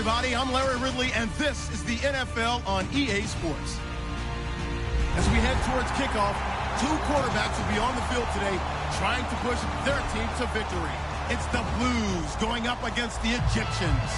everybody. I'm Larry Ridley, and this is the NFL on EA Sports. As we head towards kickoff, two quarterbacks will be on the field today trying to push their team to victory. It's the Blues going up against the Egyptians.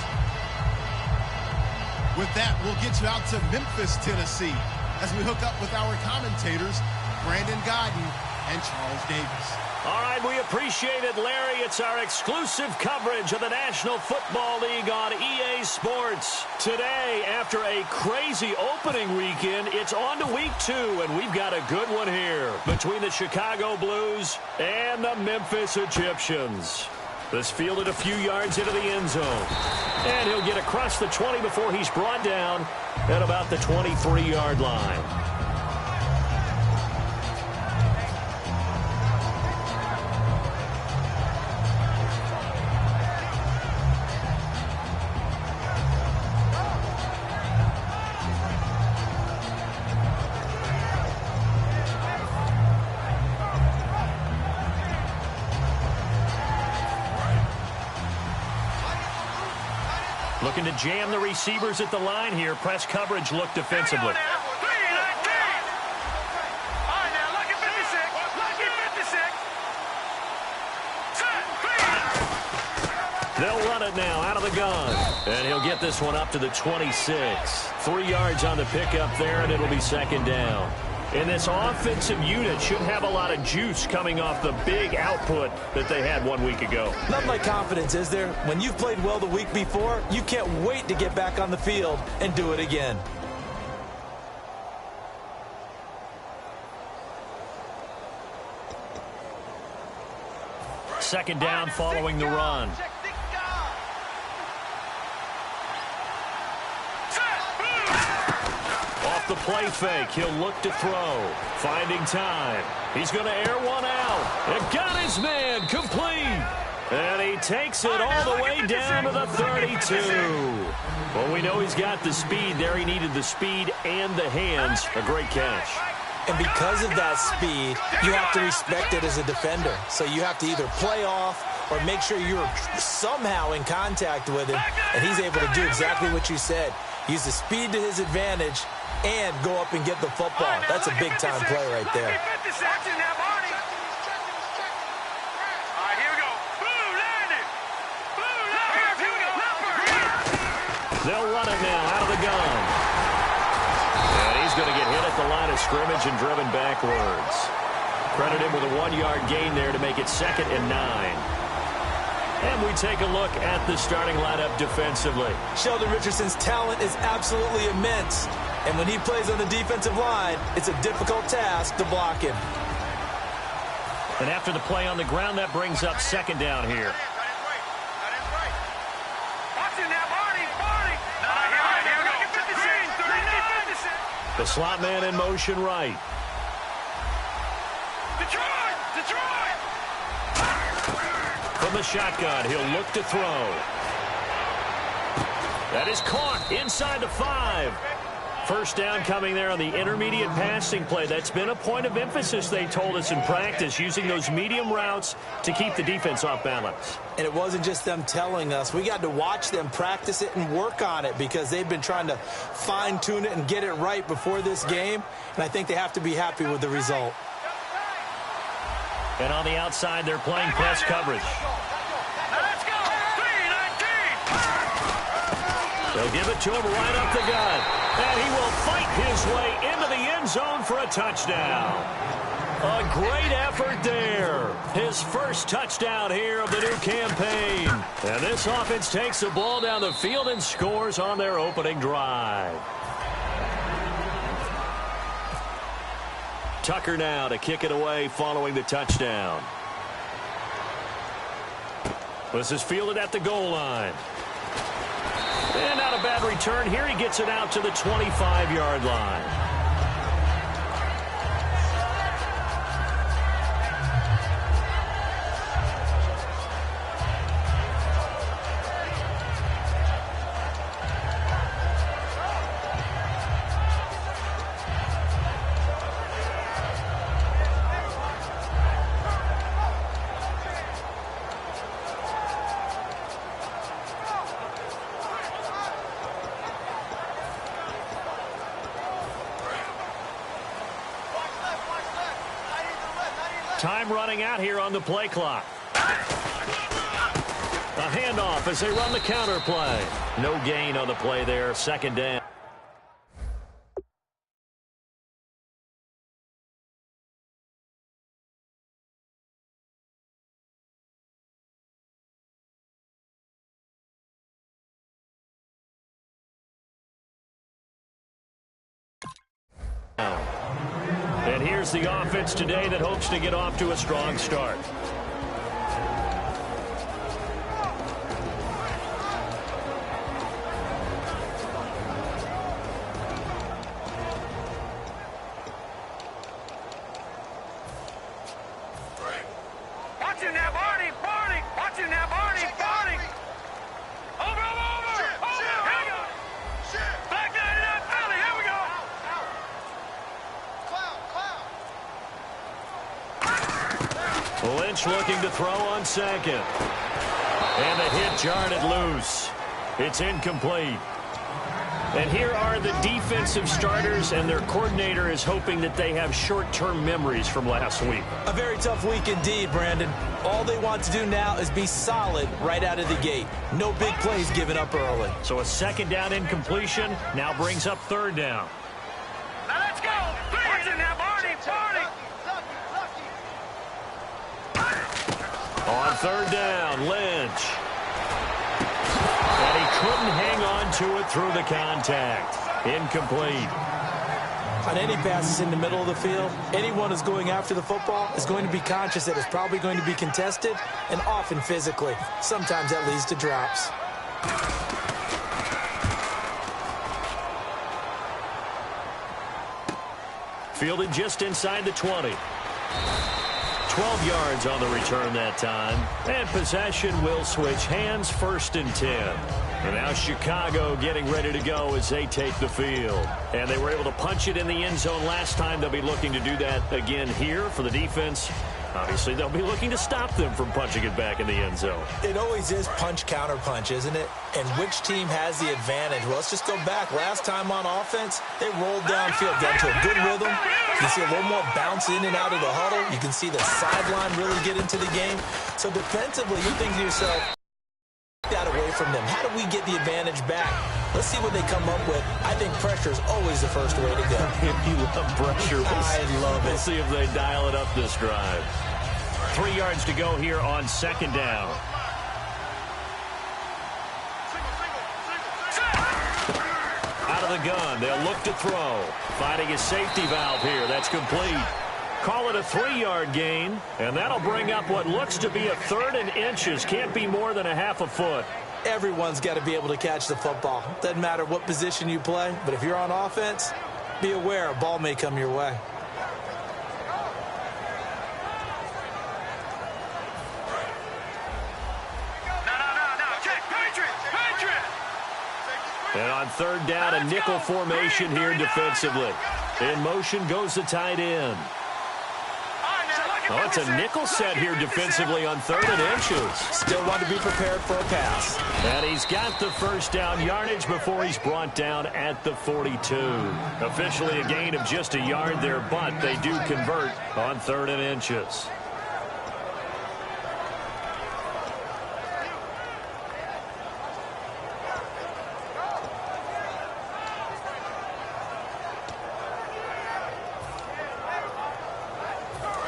With that, we'll get you out to Memphis, Tennessee, as we hook up with our commentators, Brandon Godden and Charles Davis. All right, we appreciate it, Larry. It's our exclusive coverage of the National Football League on EA Sports. Today, after a crazy opening weekend, it's on to week 2, and we've got a good one here between the Chicago Blues and the Memphis Egyptians. This fielded a few yards into the end zone, and he'll get across the 20 before he's brought down at about the 23-yard line. Looking to jam the receivers at the line here. Press coverage look defensively. They'll run it now out of the gun. And he'll get this one up to the 26. 3 yards on the pickup there, and it'll be second down. And this offensive unit should have a lot of juice coming off the big output that they had 1 week ago. Nothing like confidence, is there? When you've played well the week before, you can't wait to get back on the field and do it again. Second down following the run. The play fake. He'll look to throw. Finding time. He's going to air one out. It got his man complete. And he takes it all the way down to the 32. Well, we know he's got the speed there. He needed the speed and the hands. A great catch. And because of that speed, you have to respect it as a defender. So you have to either play off or make sure you're somehow in contact with him. And he's able to do exactly what you said. Use the speed to his advantage and go up and get the football. That's a big-time play right there. They'll run it now out of the gun. And he's going to get hit at the line of scrimmage and driven backwards. Credit him with a 1-yard gain there to make it 2nd and 9. And we take a look at the starting lineup defensively. Sheldon Richardson's talent is absolutely immense. And when he plays on the defensive line, it's a difficult task to block him. And after the play on the ground, that brings up second down here. The slot man in motion right. From the shotgun, he'll look to throw. That is caught inside the 5. First down coming there on the intermediate passing play. That's been a point of emphasis, they told us in practice, using those medium routes to keep the defense off balance. And it wasn't just them telling us. We got to watch them practice it and work on it because they've been trying to fine-tune it and get it right before this game. And I think they have to be happy with the result. And on the outside, they're playing press coverage. They'll give it to him right up the gut. And he will fight his way into the end zone for a touchdown. A great effort there. His first touchdown here of the new campaign. And this offense takes the ball down the field and scores on their opening drive. Tucker now to kick it away following the touchdown. This is fielded at the goal line. And not a bad return here. He gets it out to the 25-yard line. Time running out here on the play clock. A handoff as they run the counter play. No gain on the play there. Second down. And here's the offense today that hopes to get off to a strong start. Lynch looking to throw on second. And the hit jarred it loose. It's incomplete. And here are the defensive starters, and their coordinator is hoping that they have short-term memories from last week. A very tough week indeed, Brandon. All they want to do now is be solid right out of the gate. No big plays given up early. So a second down incompletion now brings up third down. Now let's go. Watch it now, Barney. On third down, Lynch. And he couldn't hang on to it through the contact. Incomplete. On any passes in the middle of the field, anyone who's going after the football is going to be conscious that it's probably going to be contested, and often physically. Sometimes that leads to drops. Fielded just inside the 20. 12 yards on the return that time. And possession will switch hands, 1st and 10. And now Chicago getting ready to go as they take the field. And they were able to punch it in the end zone last time. They'll be looking to do that again here for the defense. Obviously, they'll be looking to stop them from punching it back in the end zone. It always is punch-counter-punch, isn't it? And which team has the advantage? Well, let's just go back. Last time on offense, they rolled downfield, got into a good rhythm. You can see a little more bounce in and out of the huddle. You can see the sideline really get into the game. So defensively, you think to yourself, that away from them. How do we get the advantage back? Let's see what they come up with. I think pressure is always the first way to go. You love pressure. I love it. We'll see if they dial it up this drive. 3 yards to go here on second down. Out of the gun. They'll look to throw. Finding a safety valve here. That's complete. Call it a 3-yard gain, and that'll bring up what looks to be a 3rd and inches. Can't be more than a half a foot. Everyone's got to be able to catch the football. Doesn't matter what position you play, but if you're on offense, be aware a ball may come your way. And on third down, a nickel formation here defensively. In motion goes the tight end. Oh, it's a nickel set here defensively on 3rd and inches. Still want to be prepared for a pass. And he's got the first down yardage before he's brought down at the 42. Officially a gain of just a yard there, but they do convert on 3rd and inches.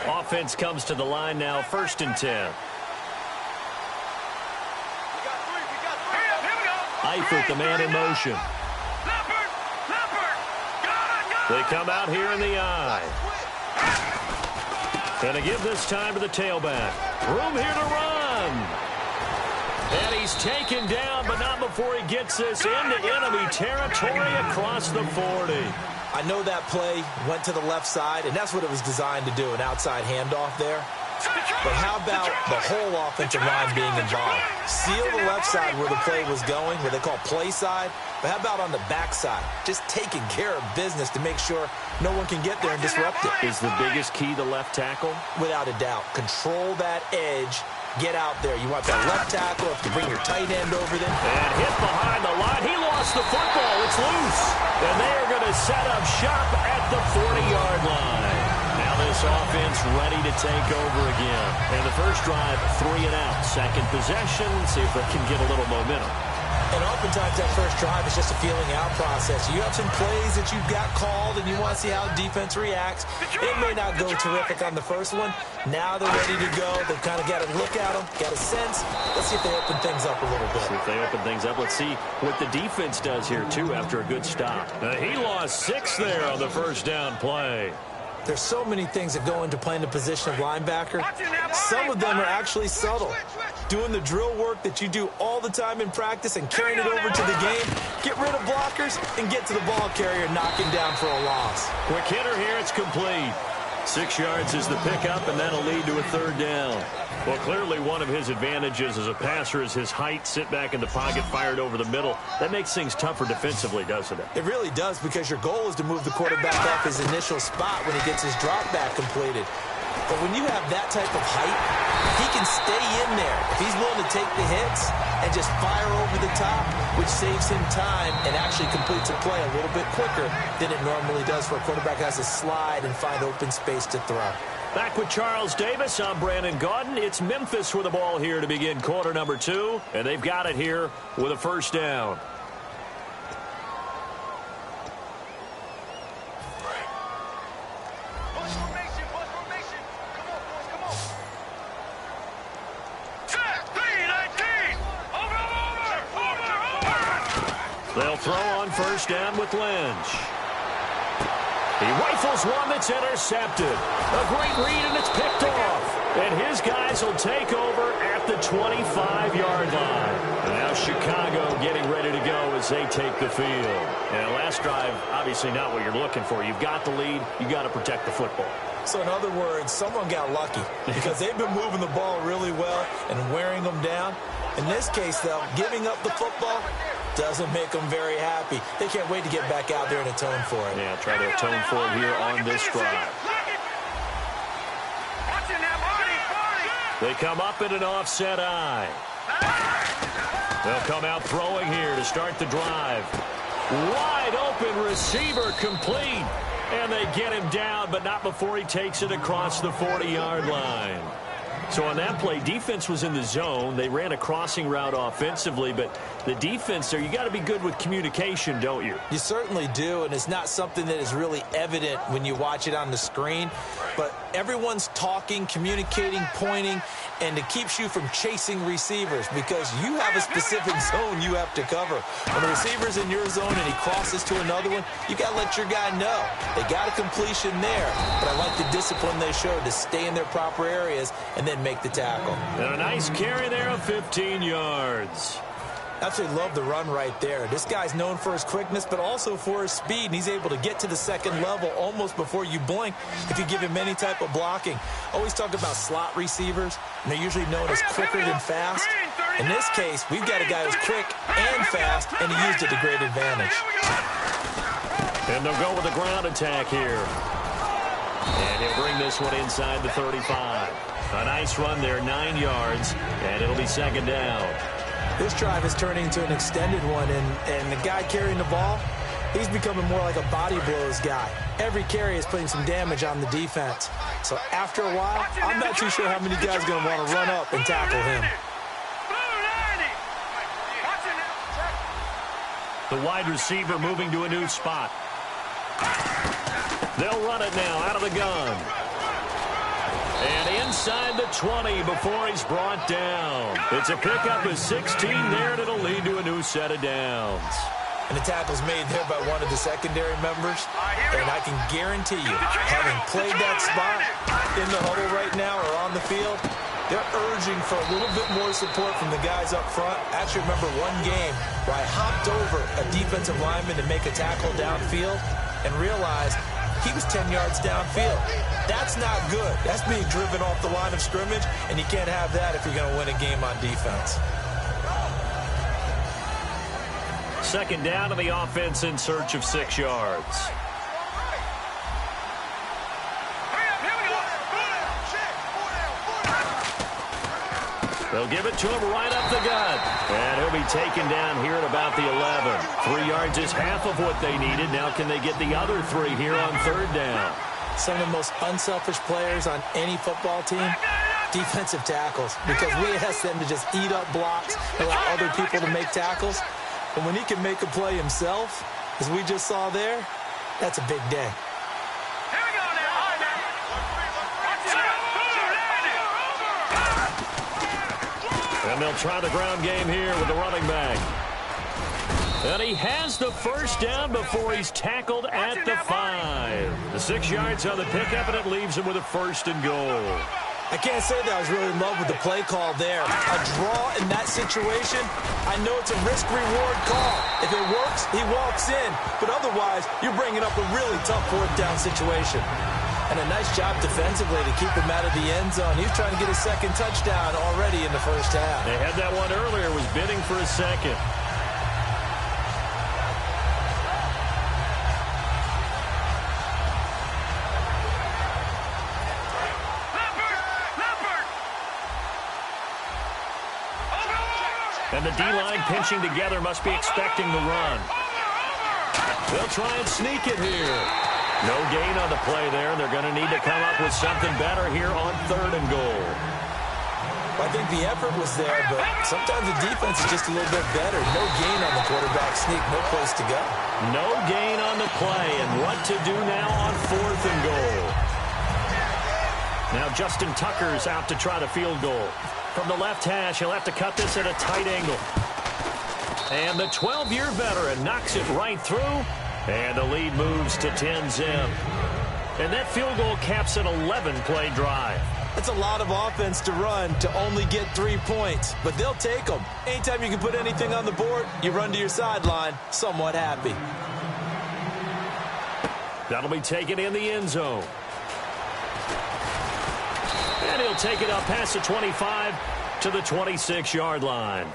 Offense comes to the line now, 1st and 10. Eifert, the man in motion. They come out here in the eye. And to give this time to the tailback. Room here to run. And he's taken down, but not before he gets this into enemy territory across the 40. I know that play went to the left side, and that's what it was designed to do, an outside handoff there. But how about the whole offensive line being involved? Seal the left side where the play was going, what they call play side. But how about on the back side? Just taking care of business to make sure no one can get there and disrupt it. Is the biggest key the left tackle? Without a doubt. Control that edge. Get out there. You want that left tackle. If you bring your tight end over them. And hit behind the line. He lost the football. It's loose. And they are going to set up shop at the 40-yard line. Now this This offense ready to take over again. And the first drive, 3 and out. Second possession, see if they can get a little momentum. And oftentimes that first drive is just a feeling out process. You have some plays that you've got called and you want to see how defense reacts. It may not go terrific on the first one. Now they're ready to go. They've kind of got to look at them, got a sense. Let's see if they open things up a little bit. See if they open things up. Let's see what the defense does here, too, after a good stop. He lost 6 there on the first down play. There's so many things that go into playing the position of linebacker. Some of them are actually subtle. Doing the drill work that you do all the time in practice and carrying it over to the game. Get rid of blockers and get to the ball carrier, knocking down for a loss. Quick hitter here, it's complete. 6 yards is the pickup, and that'll lead to a third down. Well, clearly one of his advantages as a passer is his height. Sit back in the pocket, fired over the middle. That makes things tougher defensively, doesn't it? It really does, because your goal is to move the quarterback off his initial spot when he gets his drop back completed. But when you have that type of height, he can stay in there. If he's willing to take the hits and just fire over the top, which saves him time and actually completes a play a little bit quicker than it normally does for a quarterback who has to slide and find open space to throw. Back with Charles Davis, I'm Brandon Gaudin. It's Memphis with the ball here to begin quarter number 2, and they've got it here with a first down. They'll throw on first down with Lynch. He rifles one that's intercepted. A great read, and it's picked off. And his guys will take over at the 25-yard line. And now Chicago getting ready to go as they take the field. And last drive, obviously not what you're looking for. You've got the lead. You've got to protect the football. So in other words, someone got lucky because they've been moving the ball really well and wearing them down. In this case, though, giving up the football doesn't make them very happy. They can't wait to get back out there and atone for it. Yeah, try to atone for it here on this drive. They come up in an offset eye. They'll come out throwing here to start the drive. Wide open receiver complete. And they get him down, but not before he takes it across the 40-yard line. So on that play, defense was in the zone. They ran a crossing route offensively, but the defense there, you got to be good with communication, don't you? You certainly do, and it's not something that is really evident when you watch it on the screen. But everyone's talking, communicating, pointing, and it keeps you from chasing receivers because you have a specific zone you have to cover. When the receiver's in your zone and he crosses to another one, you got to let your guy know. They got a completion there, but I like the discipline they showed to stay in their proper areas and then make the tackle. And a nice carry there of 15 yards. Absolutely love the run right there. This guy's known for his quickness, but also for his speed. And he's able to get to the second level almost before you blink if you give him any type of blocking. Always talk about slot receivers, and they're usually known as quicker than fast. In this case, we've got a guy who's quick and fast, and he used it to great advantage. And they'll go with a ground attack here. And he'll bring this one inside the 35. A nice run there, 9 yards, and it'll be second down. This drive is turning into an extended one, and the guy carrying the ball, he's becoming more like a body blows guy. Every carry is putting some damage on the defense. So after a while, I'm not too sure how many guys are going to want to run up and tackle him. The wide receiver moving to a new spot. They'll run it now out of the gun. And inside the 20 before he's brought down. It's a pickup of 16 there, and it'll lead to a new set of downs. And the tackle's made there by one of the secondary members. And I can guarantee you, having played that spot in the huddle right now or on the field, they're urging for a little bit more support from the guys up front. I actually remember one game where I hopped over a defensive lineman to make a tackle downfield and realized he was 10 yards downfield. That's not good. That's being driven off the line of scrimmage, and you can't have that if you're going to win a game on defense. Second down to the offense in search of 6 yards. They'll give it to him right up the gut. And he'll be taken down here at about the 11. 3 yards is half of what they needed. Now can they get the other 3 here on third down? some of the most unselfish players on any football team? Defensive tackles, because we ask them to just eat up blocks, allow other people to make tackles. And when he can make a play himself, as we just saw there, that's a big day. Here we go now. And they'll try the ground game here with the running back. And he has the first down before he's tackled at the 5. The 6 yards on the pickup, and it leaves him with a 1st and goal. I can't say that I was really in love with the play call there. A draw in that situation, I know it's a risk-reward call. If it works, he walks in. But otherwise, you're bringing up a really tough 4th down situation. And a nice job defensively to keep him out of the end zone. He was trying to get his 2nd touchdown already in the first half. They had that one earlier, was bidding for a 2nd. And the D-line pinching together must be expecting the run. They'll try and sneak it here. No gain on the play there, and they're going to need to come up with something better here on 3rd and goal. Well, I think the effort was there, but sometimes the defense is just a little bit better. No gain on the quarterback sneak, no place to go. No gain on the play, and what to do now on 4th and goal. Now Justin Tucker's out to try the field goal. From the left hash, he'll have to cut this at a tight angle. And the 12-year veteran knocks it right through, and the lead moves to 10-zip. And that field goal caps an 11-play drive. That's a lot of offense to run to only get 3 points, but they'll take them. Anytime you can put anything on the board, you run to your sideline somewhat happy. That'll be taken in the end zone. And he'll take it up past the 25 to the 26-yard line.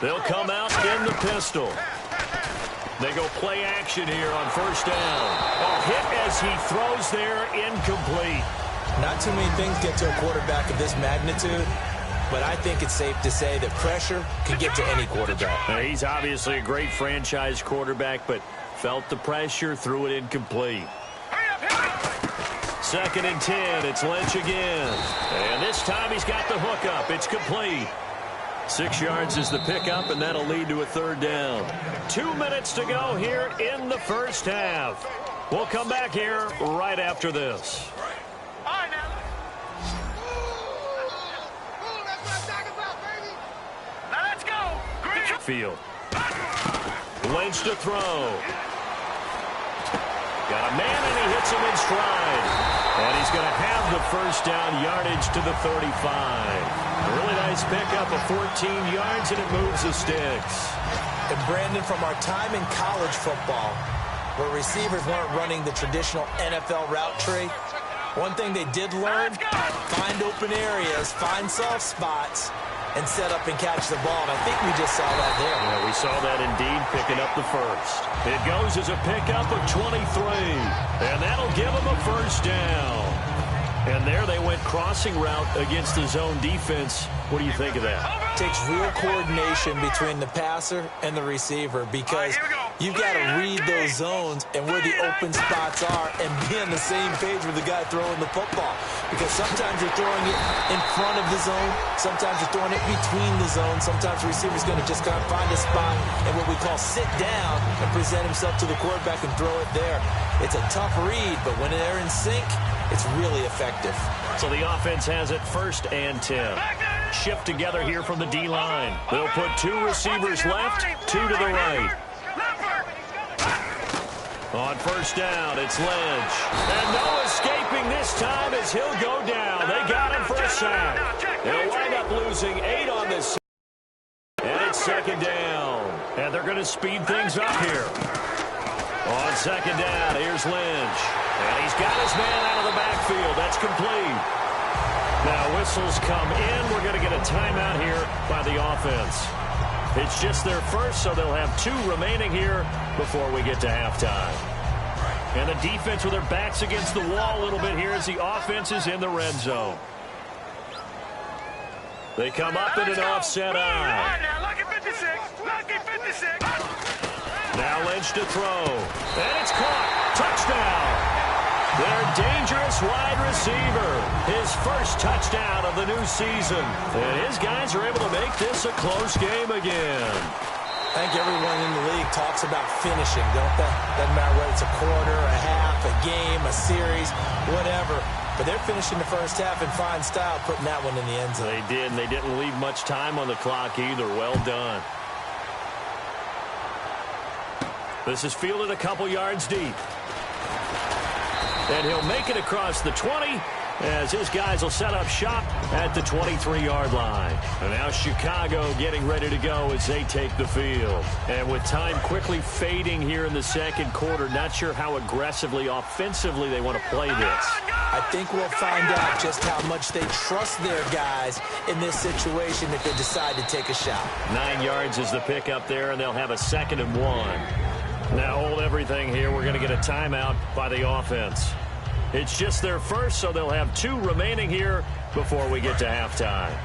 They'll come out in the pistol. They go play action here on 1st down. A hit as he throws there, incomplete. Not too many things get to a quarterback of this magnitude, but I think it's safe to say that pressure can get to any quarterback. Now, he's obviously a great franchise quarterback, but felt the pressure, threw it incomplete. 2nd and 10, it's Lynch again. And this time he's got the hook up. It's complete. 6 yards is the pickup, and that'll lead to a 3rd down. 2 minutes to go here in the first half. We'll come back here right after this. Now let's go. Field. Lynch to throw. Got a man, and he hits him in stride. And he's going to have the 1st down yardage to the 35. A really nice pickup of 14 yards, and it moves the sticks. And Brandon, from our time in college football, where receivers weren't running the traditional NFL route tree, one thing they did learn, find open areas, find soft spots, and set up and catch the ball. And I think we just saw that there. Yeah, we saw that indeed, picking up the 1st. It goes as a pickup of 23, and that'll give them a 1st down. And there they went crossing route against the zone defense. What do you think of that? Takes real coordination between the passer and the receiver, because you've got to read those zones and where the open spots are and be on the same page with the guy throwing the football. Because sometimes you're throwing it in front of the zone, sometimes you're throwing it between the zones, sometimes the receiver's going to just kind of find a spot and what we call sit down and present himself to the quarterback and throw it there. It's a tough read, but when they're in sync, it's really effective. So the offense has it 1st and 10. Shift together here from the D-line. They'll put 2 receivers left, 2 to the right. On 1st down, it's Lynch. And no escaping this time as he'll go down. They got him for a sack. They'll wind up losing 8 on this. And it's 2nd down. And they're going to speed things up here. On 2nd down, here's Lynch. And he's got his man out of the backfield. That's complete. Now whistles come in. We're going to get a timeout here by the offense. It's just their first, so they'll have 2 remaining here before we get to halftime. And the defense with their backs against the wall a little bit here as the offense is in the red zone. They come up in an offset eye. Now Lynch to throw. And it's caught. Touchdown. Their dangerous wide receiver. His first touchdown of the new season. And his guys are able to make this a close game again. I think everyone in the league talks about finishing, don't they? Doesn't matter whether it's a quarter, a half, a game, a series, whatever. But they're finishing the first half in fine style, putting that one in the end zone. They did, and they didn't leave much time on the clock either. Well done. This is fielded a couple yards deep. And he'll make it across the 20 as his guys will set up shop at the 23-yard line. And now Chicago getting ready to go as they take the field. And with time quickly fading here in the second quarter, not sure how aggressively, offensively they want to play this. I think we'll find out just how much they trust their guys in this situation if they decide to take a shot. 9 yards is the pickup there, and they'll have a 2nd and 1. Now hold everything here. We're going to get a timeout by the offense. It's just their first, so they'll have 2 remaining here before we get to halftime.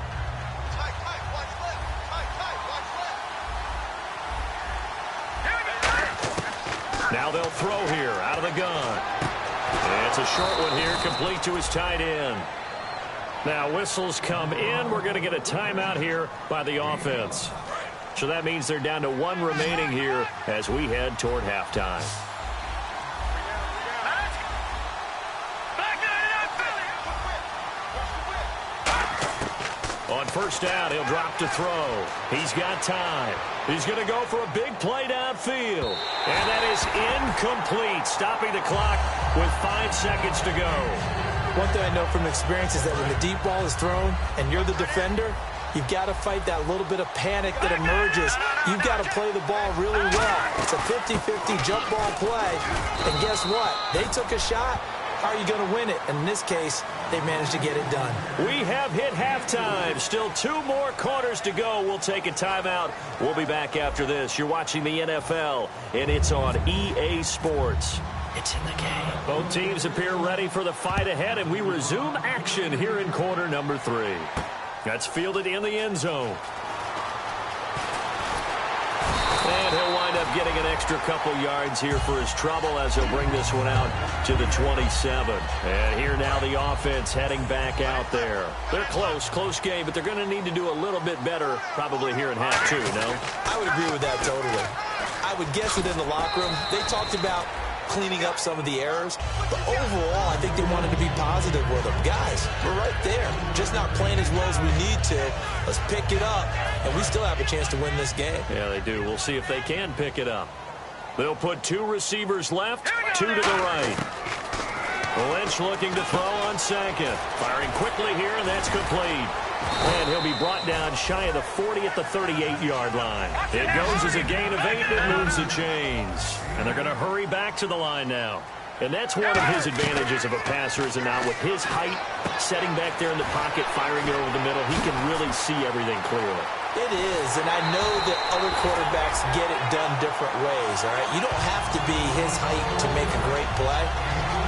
Now they'll throw here out of the gun. And it's a short one here, complete to his tight end. Now whistles come in. We're going to get a timeout here by the offense. So that means they're down to 1 remaining here as we head toward halftime. On first down, he'll drop to throw. He's got time. He's going to go for a big play downfield. And that is incomplete, stopping the clock with 5 seconds to go. One thing I know from experience is that when the deep ball is thrown and you're the defender, you've got to fight that little bit of panic that emerges. You've got to play the ball really well. It's a 50-50 jump ball play. And guess what? They took a shot. How are you going to win it? And in this case, they managed to get it done. We have hit halftime. Still 2 more quarters to go. We'll take a timeout. We'll be back after this. You're watching the NFL, and it's on EA Sports. It's in the game. Both teams appear ready for the fight ahead, and we resume action here in quarter number 3. That's fielded in the end zone. And he'll wind up getting an extra couple yards here for his trouble as he'll bring this one out to the 27. And here now the offense heading back out there. They're close game, but they're going to need to do a little bit better probably here in half 2, no? I would agree with that totally. I would guess within the locker room, they talked about cleaning up some of the errors, but overall, I think they wanted to be positive with them. Guys, we're right there, just not playing as well as we need to. Let's pick it up, and we still have a chance to win this game. Yeah, they do. We'll see if they can pick it up. They'll put 2 receivers left, 2 to the right. Lynch looking to throw on 2nd. Firing quickly here, and that's complete. And he'll be brought down shy of the 40 at the 38-yard line. It goes as a gain of 8, and it moves the chains. And they're going to hurry back to the line now. And that's one of his advantages of a passer, is now with his height, setting back there in the pocket, firing it over the middle, he can really see everything clearly. It is, and I know that other quarterbacks get it done different ways, all right? You don't have to be his height to make a great play.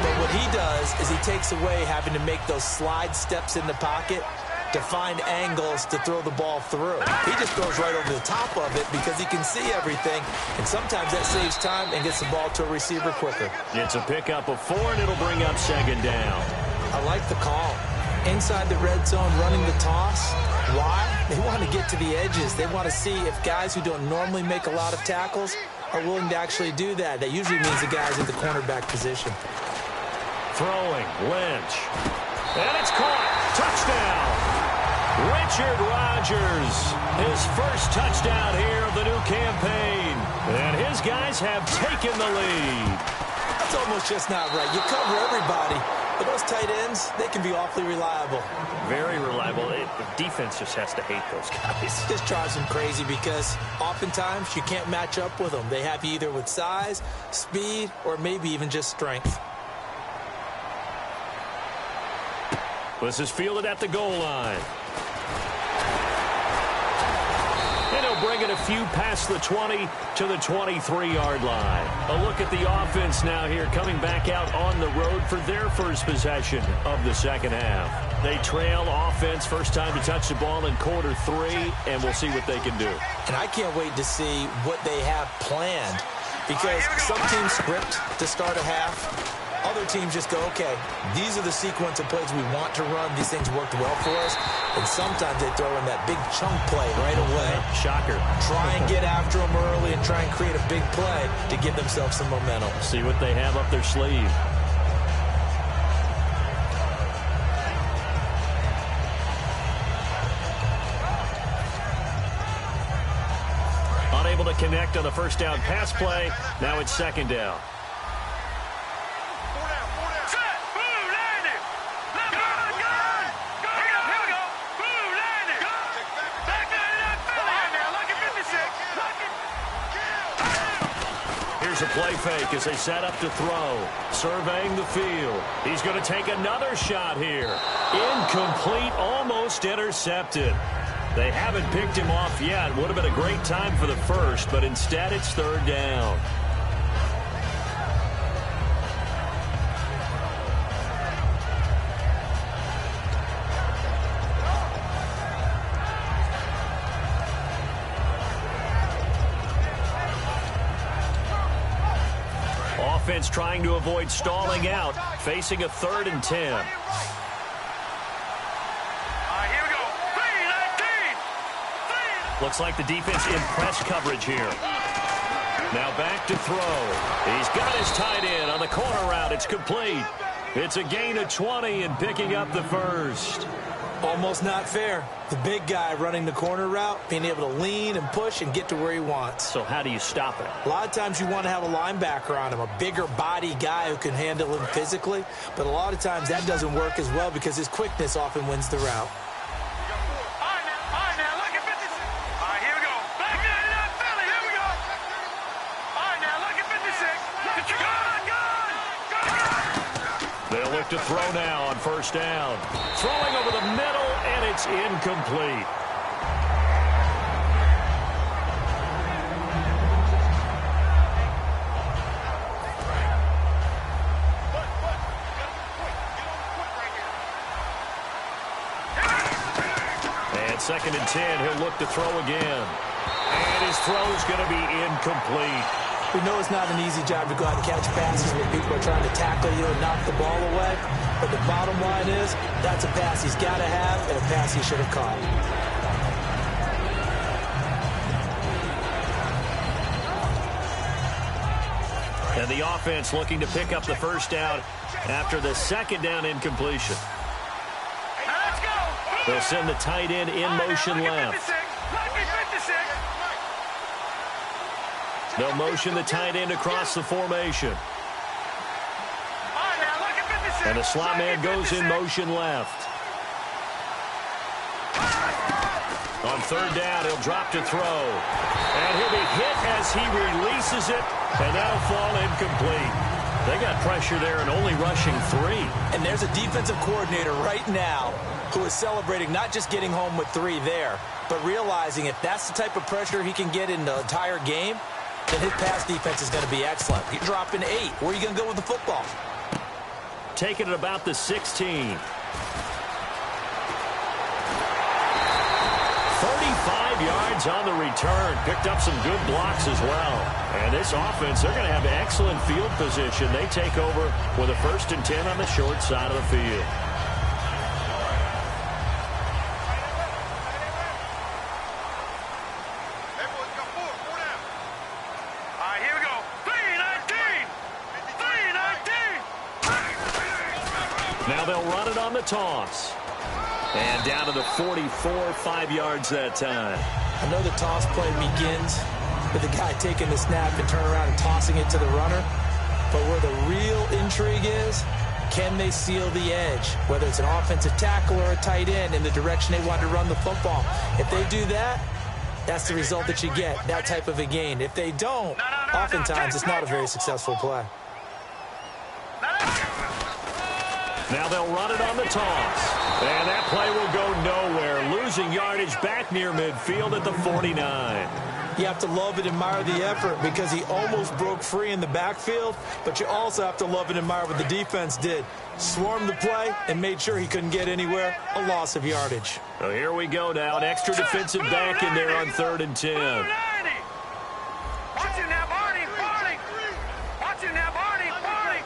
But what he does is he takes away having to make those slide steps in the pocket to find angles to throw the ball through. He just goes right over the top of it because he can see everything, and sometimes that saves time and gets the ball to a receiver quicker. It's a pickup of 4, and it'll bring up 2nd down. I like the call. Inside the red zone, running the toss. Why? They want to get to the edges. They want to see if guys who don't normally make a lot of tackles are willing to actually do that. That usually means the guys in the cornerback position. Throwing, Lynch. And it's caught. Touchdown. Richard Rodgers, his first touchdown here of the new campaign. And his guys have taken the lead. That's almost just not right. You cover everybody. But those tight ends, they can be awfully reliable. Very reliable. The defense just has to hate those guys. This drives them crazy because oftentimes you can't match up with them. They have you either with size, speed, or maybe even just strength. This is fielded at the goal line. And he'll bring it a few past the 20 to the 23-yard line. A look at the offense now here, coming back out on the road for their first possession of the second half. They trail offense, first time to touch the ball in quarter 3, and we'll see what they can do. And I can't wait to see what they have planned, because some teams script to start a half. Other teams just go, okay, these are the sequence of plays we want to run. These things worked well for us. And sometimes they throw in that big chunk play right away. Shocker. Try and get after them early and try and create a big play to give themselves some momentum. See what they have up their sleeve. Unable to connect on the first down pass play. Now it's second down. A play fake as they set up to throw. Surveying the field. He's going to take another shot here. Incomplete, almost intercepted. They haven't picked him off yet. Would have been a great time for the first, but instead it's third down. Offense trying to avoid stalling out, facing a 3rd and 10. Here we go. 3-19. Looks like the defense in press coverage here. Now back to throw. He's got his tight end on the corner route. It's complete. It's a gain of 20 and picking up the first. Almost not fair. The big guy running the corner route, being able to lean and push and get to where he wants. So how do you stop it? A lot of times you want to have a linebacker on him, a bigger body guy who can handle him physically. But a lot of times that doesn't work as well because his quickness often wins the route. All right, now, look at 56. All right, here we go. Back there, Philly. Here we go. All right, now, look at 56. They'll look to throw now on first down. Throwing over the middle, and it's incomplete. And 2nd and 10, he'll look to throw again. And his throw's going to be incomplete. We know it's not an easy job to go out and catch passes when people are trying to tackle you and knock the ball away. But the bottom line is, that's a pass he's got to have and a pass he should have caught. And the offense looking to pick up the first down after the 2nd down incompletion. Let's go. They'll send the tight end in motion left. They'll motion the tight end across the formation. And the slot man goes in motion left. On 3rd down, he'll drop to throw. And he'll be hit as he releases it, and that'll fall incomplete. They got pressure there and only rushing 3. And there's a defensive coordinator right now who is celebrating not just getting home with 3 there, but realizing if that's the type of pressure he can get in the entire game, then his pass defense is going to be excellent. You're dropping 8. Where are you going to go with the football? Taking it about the 16. 35 yards on the return. Picked up some good blocks as well. And this offense, they're going to have excellent field position. They take over with a 1st and 10 on the short side of the field. Now they'll run it on the toss. And down to the 44, 5 yards that time. I know the toss play begins with the guy taking the snap and turn around and tossing it to the runner. But where the real intrigue is, can they seal the edge? Whether it's an offensive tackle or a tight end in the direction they want to run the football. If they do that, that's the result that you get, that type of a gain. If they don't, oftentimes it's not a very successful play. Now they'll run it on the toss. And that play will go nowhere, losing yardage back near midfield at the 49. You have to love and admire the effort because he almost broke free in the backfield, but you also have to love and admire what the defense did. Swarmed the play and made sure he couldn't get anywhere, a loss of yardage. So here we go now, an extra defensive back in there on 3rd and 10. Watch it now, Barney, Barney. Watch it now, Barney, Barney.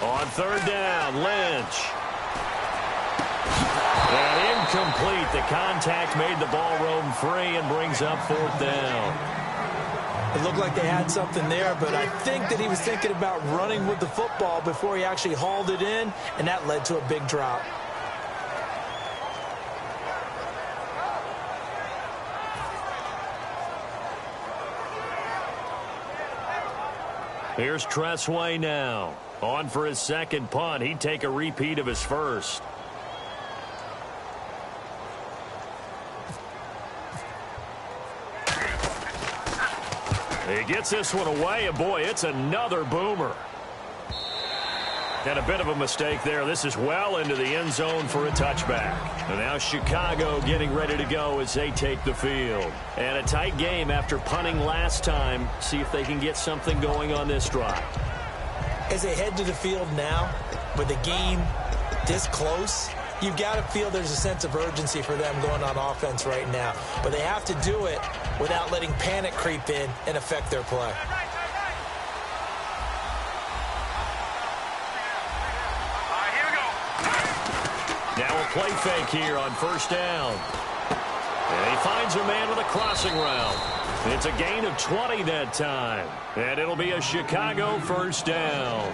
On 3rd down, Lynch. And incomplete. The contact made the ball roam free and brings up 4th down. It looked like they had something there, but I think that he was thinking about running with the football before he actually hauled it in, and that led to a big drop. Here's Tressway now. On for his second punt. He'd take a repeat of his first. He gets this one away, and boy, it's another boomer. And a bit of a mistake there. This is well into the end zone for a touchback. And now Chicago getting ready to go as they take the field. And a tight game after punting last time. See if they can get something going on this drive. As they head to the field now, with the game this close, you've got to feel there's a sense of urgency for them going on offense right now. But they have to do it without letting panic creep in and affect their play. Now a play fake here on 1st down. And he finds a man with a crossing route. It's a gain of 20 that time. And it'll be a Chicago 1st down.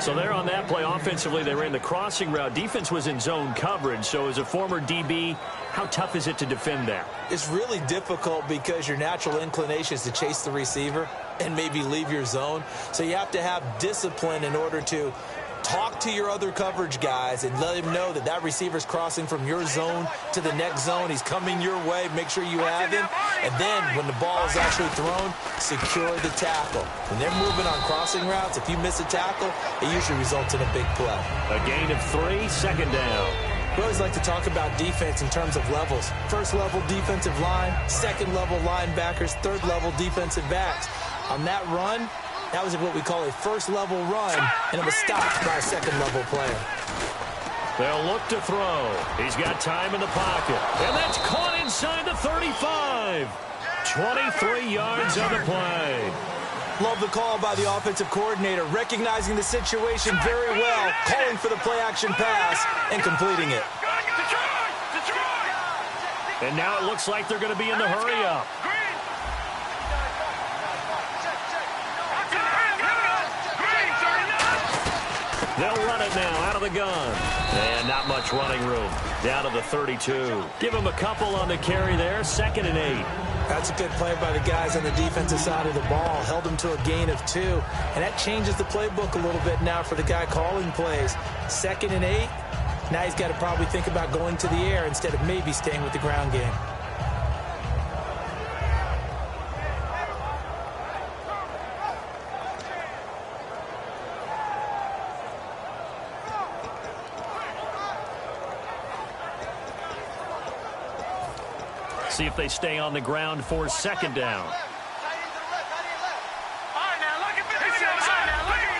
So there on that play, offensively, they ran the crossing route. Defense was in zone coverage. So as a former DB, how tough is it to defend that? It's really difficult because your natural inclination is to chase the receiver and maybe leave your zone. So you have to have discipline in order to talk to your other coverage guys and let him know that that receiver's crossing from your zone to the next zone. He's coming your way. Make sure you have him. And then when the ball is actually thrown, secure the tackle. When they're moving on crossing routes, if you miss a tackle, it usually results in a big play. A gain of 3, 2nd down. We always like to talk about defense in terms of levels. 1st level defensive line, 2nd level linebackers, 3rd level defensive backs. On that run, that was what we call a 1st level run, and it was stopped by a 2nd level player. They'll look to throw. He's got time in the pocket. And that's caught inside the 35. 23 yards on the play. Love the call by the offensive coordinator, recognizing the situation very well, calling for the play-action pass, and completing it. And now it looks like they're going to be in the hurry-up. They'll run it now out of the gun. And not much running room. Down to the 32. Give him a couple on the carry there. 2nd and 8. That's a good play by the guys on the defensive side of the ball. Held them to a gain of 2. And that changes the playbook a little bit now for the guy calling plays. 2nd and 8. Now he's got to probably think about going to the air instead of maybe staying with the ground game. See if they stay on the ground for 2nd down.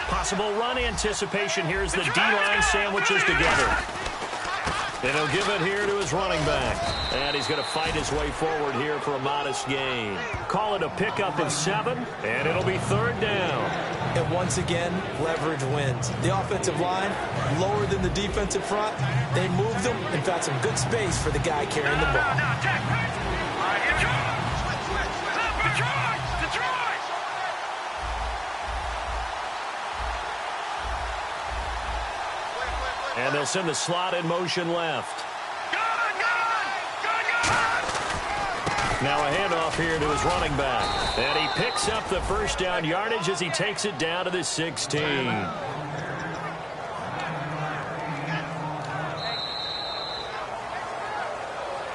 Possible run anticipation. Here's the D-line sandwiches together. And he'll give it here to his running back. And he's going to fight his way forward here for a modest gain. Call it a pickup of 7, and it'll be 3rd down. And once again, leverage wins. The offensive line, lower than the defensive front. They moved them and found some good space for the guy carrying the ball. And they'll send the slot in motion left. Now a handoff here to his running back. And he picks up the 1st down yardage as he takes it down to the 16.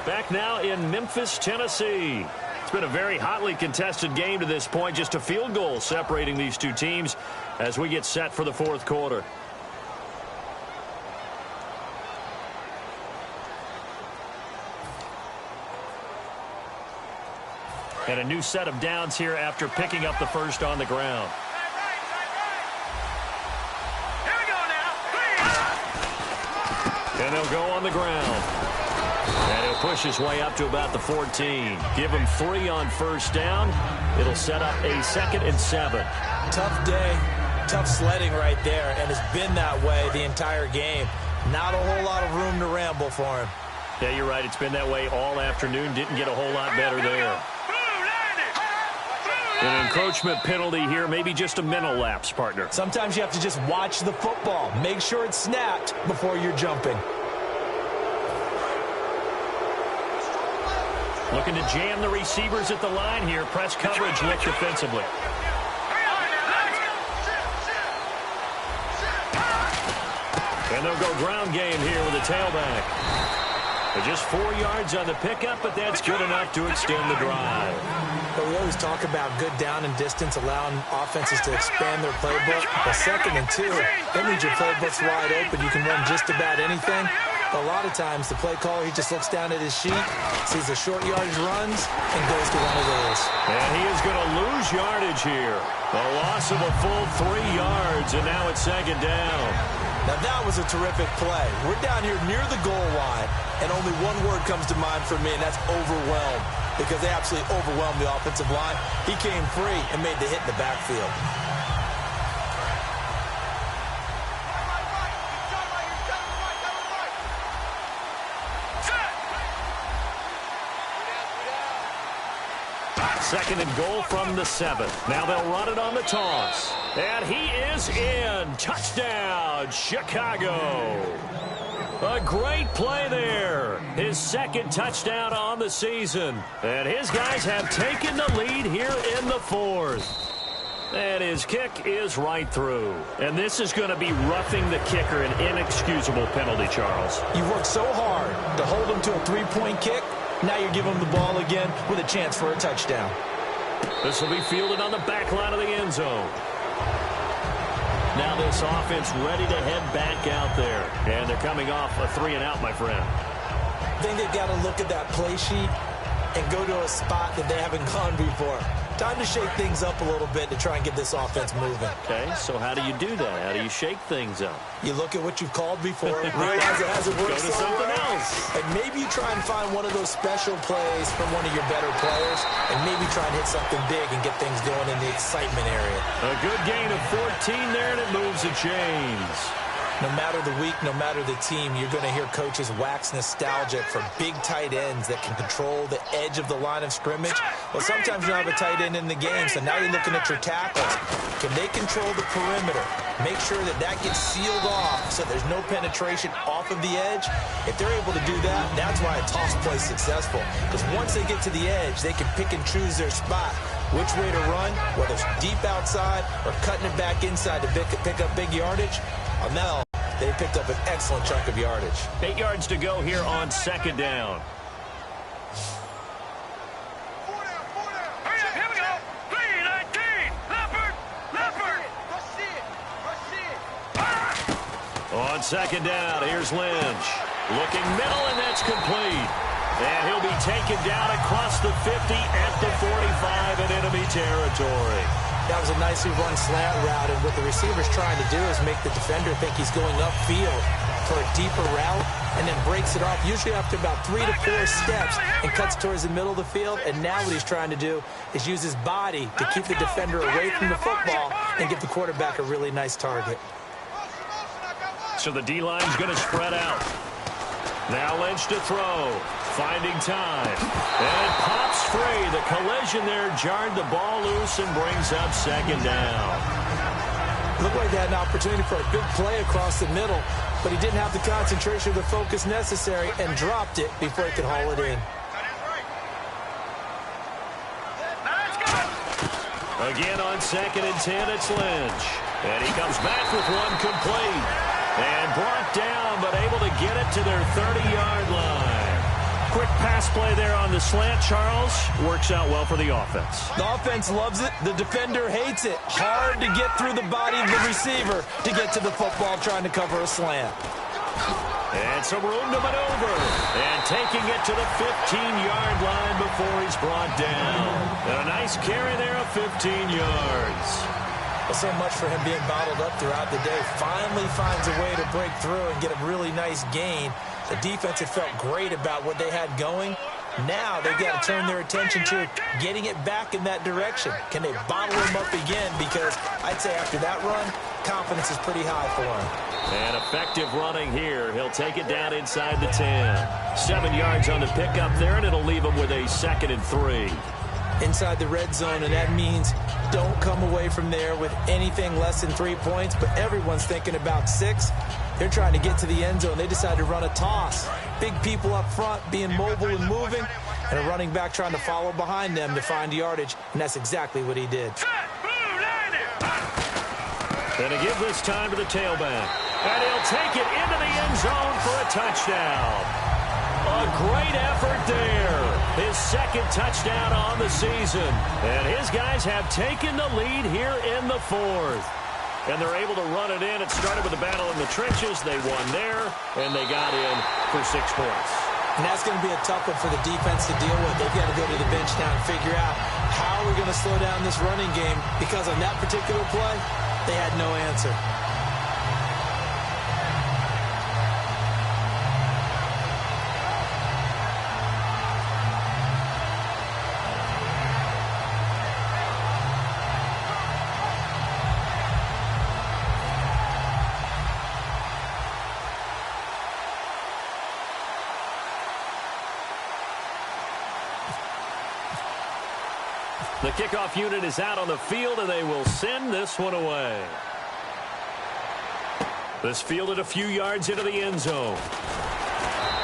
Back now in Memphis, Tennessee. It's been a very hotly contested game to this point. Just a field goal separating these two teams as we get set for the 4th quarter. And a new set of downs here after picking up the first on the ground. Here we go now. And they'll go on the ground. And he'll push his way up to about the 14. Give him 3 on first down. It'll set up a 2nd and 7. Tough day, tough sledding right there, and it's been that way the entire game. Not a whole lot of room to ramble for him. Yeah, you're right. It's been that way all afternoon. Didn't get a whole lot better there. An encroachment penalty here, maybe just a mental lapse, partner. Sometimes you have to just watch the football. Make sure it's snapped before you're jumping. Looking to jam the receivers at the line here. Press coverage look defensively. And they'll go ground game here with a tailback. They're just 4 yards on the pickup, but that's good enough to extend the drive. But we always talk about good down and distance, allowing offenses to expand their playbook. But 2nd and 2, that means your playbook's wide open. You can run just about anything. But a lot of times, the play caller, he just looks down at his sheet, sees the short yardage runs, and goes to one of those. And he is going to lose yardage here. A loss of a full 3 yards, and now it's 2nd down. Now, that was a terrific play. We're down here near the goal line, and only one word comes to mind for me, and that's overwhelmed, because they absolutely overwhelmed the offensive line. He came free and made the hit in the backfield. Second and goal from the 7. Now they'll run it on the toss. And he is in. Touchdown, Chicago. A great play there. His 2nd touchdown on the season. And his guys have taken the lead here in the 4th. And his kick is right through. And this is going to be roughing the kicker, an inexcusable penalty, Charles. You worked so hard to hold him to a 3-point kick. Now you're giving him the ball again with a chance for a touchdown. This will be fielded on the back line of the end zone. Now this offense ready to head back out there. And they're coming off a 3-and-out, my friend. I think they've got to look at that play sheet and go to a spot that they haven't gone before. Time to shake things up a little bit to try and get this offense moving. Okay, so how do you do that? How do you shake things up? You look at what you've called before, realize it hasn't worked Go to something else. And maybe you try and find one of those special plays from one of your better players, and maybe try and hit something big and get things going in the excitement area. A good gain of 14 there, and it moves the chains. No matter the week, no matter the team, you're going to hear coaches wax nostalgic for big tight ends that can control the edge of the line of scrimmage. Well, sometimes you don't have a tight end in the game, so now you're looking at your tackles. Can they control the perimeter? Make sure that that gets sealed off so there's no penetration off of the edge. If they're able to do that, that's why a toss play is successful. Because once they get to the edge, they can pick and choose their spot. Which way to run, whether it's deep outside or cutting it back inside to pick up big yardage. Now, they picked up an excellent chunk of yardage. 8 yards to go here on 2nd down. Here we go. 3-19. Leopard. On 2nd down, here's Lynch. Looking middle, and that's complete. And he'll be taken down across the 50 at the 45 in enemy territory. That was a nicely run slant route, and what the receiver's trying to do is make the defender think he's going upfield for a deeper route, and then breaks it off, usually after about 3 to 4 steps, and cuts towards the middle of the field. And now what he's trying to do is use his body to keep the defender away from the football and give the quarterback a really nice target. So the D-line's going to spread out. Now Lynch to throw. Finding time. And it pops free. The collision there jarred the ball loose and brings up 2nd down. Looked like they had an opportunity for a big play across the middle, but he didn't have the concentration or the focus necessary and dropped it before he could haul it in. Again on 2nd and 10, it's Lynch. And he comes back with one complete. And brought down, but able to get it to their 30-yard line. Quick pass play there on the slant, Charles. Works out well for the offense. The offense loves it. The defender hates it. Hard to get through the body of the receiver to get to the football trying to cover a slant. And some room to maneuver. And taking it to the 15-yard line before he's brought down. And a nice carry there of 15 yards. Well, so much for him being bottled up throughout the day. Finally finds a way to break through and get a really nice gain. The defense had felt great about what they had going. Now they've got to turn their attention to getting it back in that direction. Can they bottle him up again? Because I'd say after that run, confidence is pretty high for him. And effective running here. He'll take it down inside the 10. 7 yards on the pickup there, and it'll leave him with a 2nd and 3. Inside the red zone, and that means don't come away from there with anything less than 3 points, but everyone's thinking about 6. They're trying to get to the end zone. They decide to run a toss. Big people up front being mobile and moving, and a running back trying to follow behind them to find yardage, and that's exactly what he did. And to give this time to the tailback. And he'll take it into the end zone for a touchdown. A great effort there. His 2nd touchdown on the season. And his guys have taken the lead here in the 4th. And they're able to run it in. It started with a battle in the trenches. They won there, and they got in for 6 points. And that's going to be a tough one for the defense to deal with. They've got to go to the bench now and figure out how are we going to slow down this running game, because on that particular play, they had no answer. The kickoff unit is out on the field, and they will send this one away. This fielded a few yards into the end zone.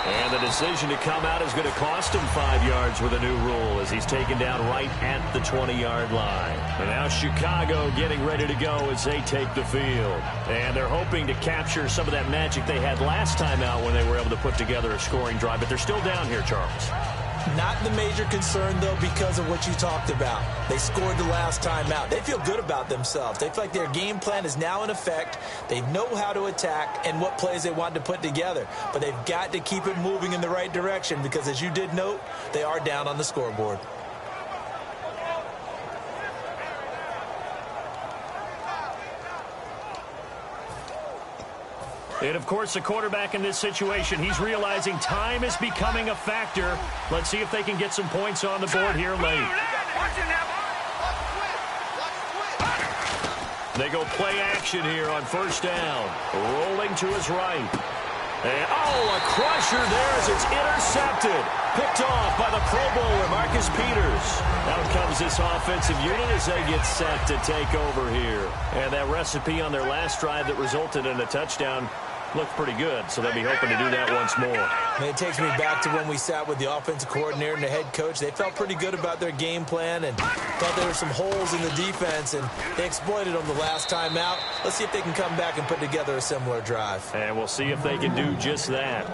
And the decision to come out is going to cost him 5 yards with a new rule as he's taken down right at the 20-yard line. And now Chicago getting ready to go as they take the field. And they're hoping to capture some of that magic they had last time out when they were able to put together a scoring drive. But they're still down here, Charles. Not the major concern, though, because of what you talked about. They scored the last time out. They feel good about themselves. They feel like their game plan is now in effect. They know how to attack and what plays they want to put together. But they've got to keep it moving in the right direction because, as you did note, they are down on the scoreboard. And, of course, the quarterback in this situation, he's realizing time is becoming a factor. Let's see if they can get some points on the board here late. They go play action here on 1st down. Rolling to his right. And, a crusher there as it's intercepted. Picked off by the Pro Bowler, Marcus Peters. Out comes this offensive unit as they get set to take over here. And that recipe on their last drive that resulted in a touchdown looked pretty good, so they'll be hoping to do that once more. And it takes me back to when we sat with the offensive coordinator and the head coach. They felt pretty good about their game plan and thought there were some holes in the defense, and they exploited them the last time out. Let's see if they can come back and put together a similar drive. And we'll see if they can do just that.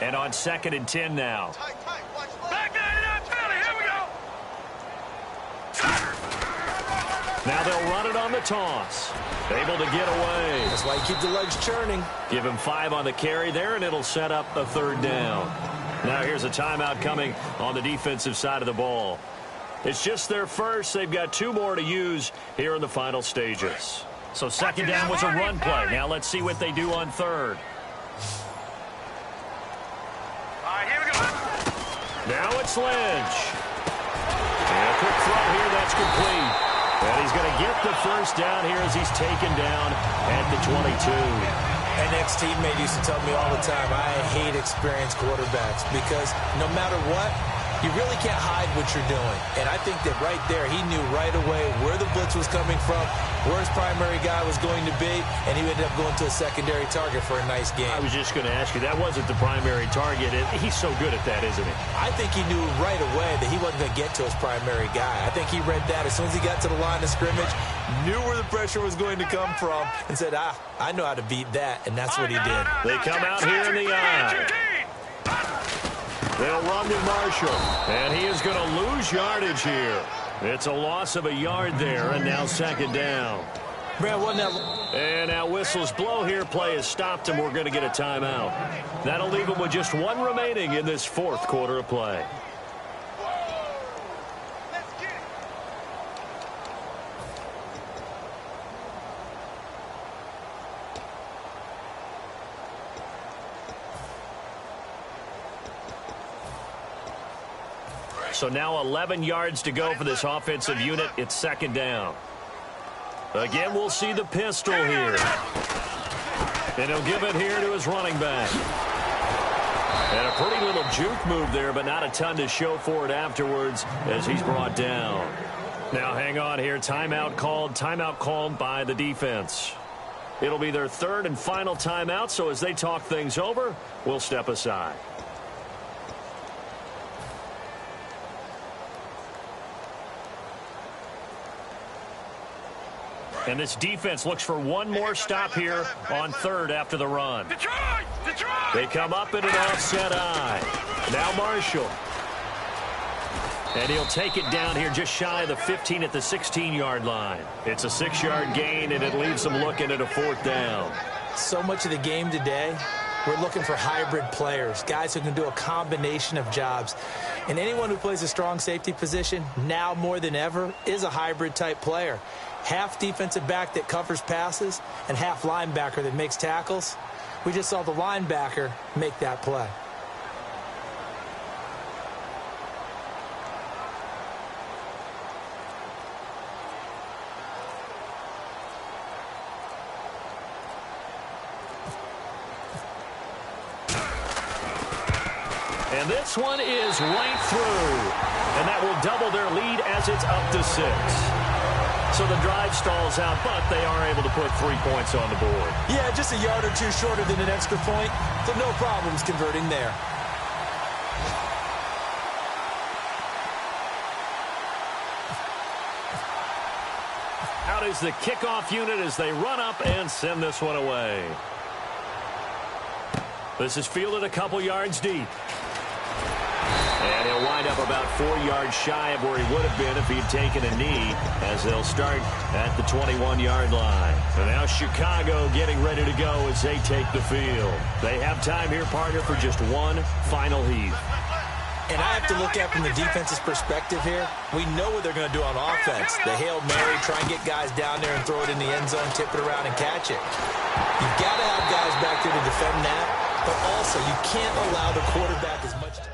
And on 2nd and 10 now. Back there, Philly, here we go. Now they'll run it on the toss. Able to get away. That's why you keep the legs churning. Give him 5 on the carry there, and it'll set up a 3rd down. Now here's a timeout coming on the defensive side of the ball. It's just their first. They've got 2 more to use here in the final stages. So 2nd down was a run play. Now let's see what they do on 3rd. Now it's Lynch. And a quick throw here, that's complete. And he's going to get the 1st down here as he's taken down at the 22. An ex-teammate used to tell me all the time, I hate experienced quarterbacks because no matter what, You really can't hide what you're doing. And I think that right there, he knew right away where the blitz was coming from, where his primary guy was going to be, and he ended up going to a secondary target for a nice game. I was just going to ask you, that wasn't the primary target. He's so good at that, isn't he? I think he knew right away that he wasn't going to get to his primary guy. I think he read that as soon as he got to the line of scrimmage, knew where the pressure was going to come from, and said, I know how to beat that, and that's what he did. They come out here in the eye. They'll run with Marshall, and he is going to lose yardage here. It's a loss of a yard there, and now second down. And now whistles blow here. Play has stopped, and we're going to get a timeout. That'll leave him with just one remaining in this fourth quarter of play. So now 11 yards to go for this offensive unit. It's second down. Again, we'll see the pistol here. And he'll give it here to his running back. And a pretty little juke move there, but not a ton to show for it afterwards as he's brought down. Now hang on here. Timeout called by the defense. It'll be their third and final timeout, so as they talk things over, we'll step aside. And this defense looks for one more stop here on third after the run. Detroit! They come up in an offset eye. Now Marshall. And he'll take it down here just shy of the 15 at the 16-yard line. It's a 6-yard gain, and it leaves them looking at a fourth down. So much of the game today, we're looking for hybrid players, guys who can do a combination of jobs. And anyone who plays a strong safety position, now more than ever, is a hybrid-type player. Half defensive back that covers passes and half linebacker that makes tackles. We just saw the linebacker make that play. And this one is right through. And that will double their lead as it's up to 6. So the drive stalls out, but they are able to put 3 points on the board. Yeah, just a yard or two shorter than an extra point, so no problems converting there. Out is the kickoff unit as they run up and send this one away. This is fielded a couple yards deep. And he'll wind up about 4 yards shy of where he would have been if he'd taken a knee, as they'll start at the 21-yard line. And now Chicago getting ready to go as they take the field. They have time here, partner, for just one final heave. And I have to look at it from the defense's perspective here. We know what they're going to do on offense. The Hail Mary, try and get guys down there and throw it in the end zone, tip it around and catch it. You've got to have guys back there to defend that, but also you can't allow the quarterback as much time.